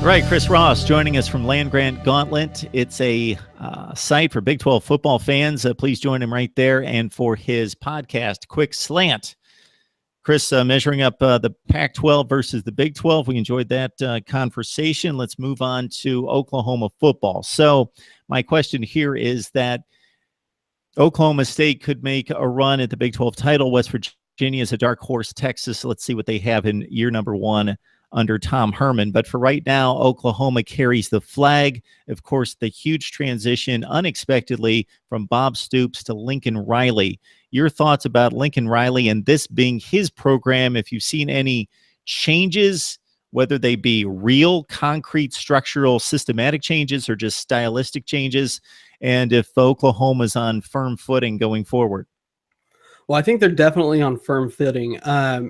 All right, Chris Ross joining us from Land Grant Gauntlet. It's a site for Big 12 football fans. Please join him right there. And for his podcast, Quick Slant, Chris, measuring up the Pac-12 versus the Big 12. We enjoyed that conversation. Let's move on to Oklahoma football. So my question here is that Oklahoma State could make a run at the Big 12 title. West Virginia is a dark horse. Texas, let's see what they have in year number one under Tom Herman. But for right now, Oklahoma carries the flag. Of course, the huge transition unexpectedly from Bob Stoops to Lincoln Riley. Your thoughts about Lincoln Riley and this being his program, if you've seen any changes, whether they be real, concrete, structural, systematic changes or just stylistic changes, and if Oklahoma's on firm footing going forward. Well, I think they're definitely on firm footing.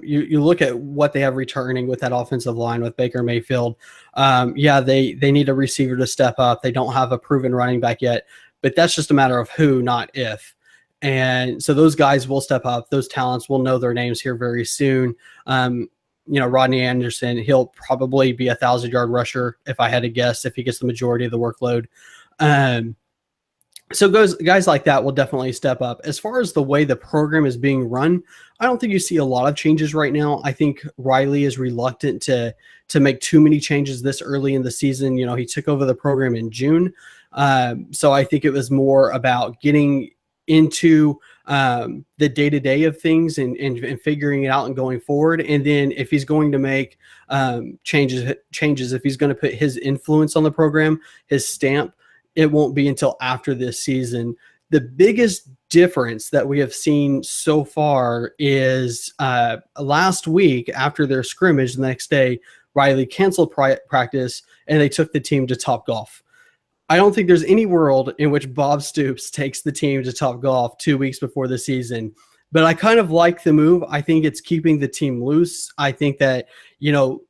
You look at what they have returning with that offensive line with Baker Mayfield. They need a receiver to step up. They don't have a proven running back yet, but that's just a matter of who, not if. And so those guys will step up. Those talents will know their names here very soon. Rodney Anderson, he'll probably be a 1,000-yard rusher if I had to guess, if he gets the majority of the workload. So guys like that will definitely step up. As far as the way the program is being run, I don't think you see a lot of changes right now. I think Riley is reluctant to make too many changes this early in the season. You know, he took over the program in June. So I think it was more about getting into the day-to-day of things and figuring it out and going forward. And then if he's going to make changes, if he's going to put his influence on the program, his stamp, it won't be until after this season. The biggest difference that we have seen so far is last week after their scrimmage, the next day, Riley canceled practice and they took the team to Topgolf. I don't think there's any world in which Bob Stoops takes the team to Topgolf 2 weeks before the season. But I kind of like the move. I think it's keeping the team loose. I think that,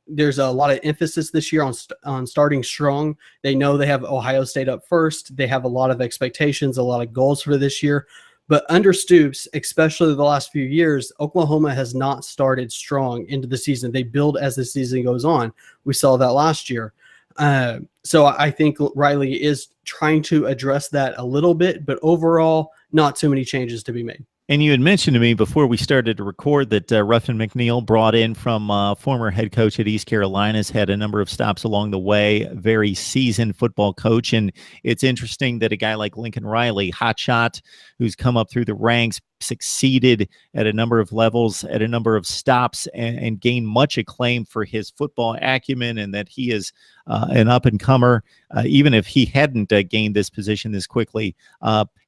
there's a lot of emphasis this year on starting strong. They know they have Ohio State up first. They have a lot of expectations, a lot of goals for this year. But under Stoops, especially the last few years, Oklahoma has not started strong into the season. They build as the season goes on. We saw that last year. So I think Riley is trying to address that a little bit, but overall, not too many changes to be made. And you had mentioned to me before we started to record that Ruffin McNeil, brought in from former head coach at East Carolina, has had a number of stops along the way, very seasoned football coach. And it's interesting that a guy like Lincoln Riley, hotshot, who's come up through the ranks, succeeded at a number of levels, at a number of stops, and gained much acclaim for his football acumen, and that he is an up-and-comer, even if he hadn't gained this position this quickly,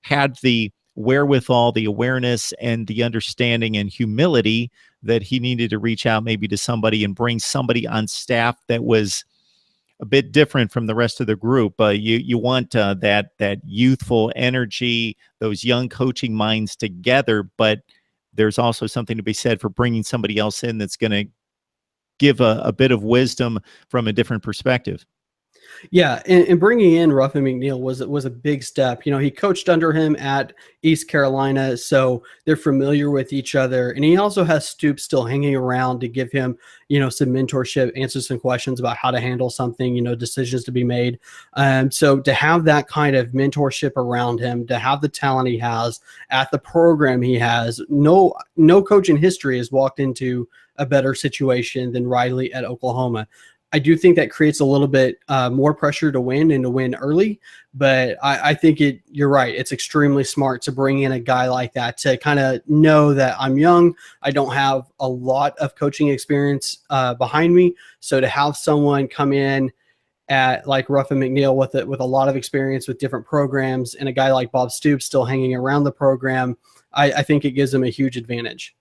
had the wherewithal, the awareness, and the understanding and humility that he needed to reach out maybe to somebody and bring somebody on staff that was a bit different from the rest of the group. You want that youthful energy, those young coaching minds together, but there's also something to be said for bringing somebody else in that's going to give a bit of wisdom from a different perspective. Yeah, and bringing in Ruffin McNeil was a big step. He coached under him at East Carolina, so they're familiar with each other. And he also has Stoops still hanging around to give him, some mentorship, answer some questions about how to handle something, decisions to be made. So to have that kind of mentorship around him, to have the talent he has at the program he has, no coach in history has walked into a better situation than Riley at Oklahoma. I do think that creates a little bit more pressure to win and to win early, but I think you're right. It's extremely smart to bring in a guy like that to kind of know that I'm young. I don't have a lot of coaching experience behind me. So to have someone come in at like Ruffin McNeil with a lot of experience with different programs and a guy like Bob Stoops still hanging around the program, I think it gives them a huge advantage.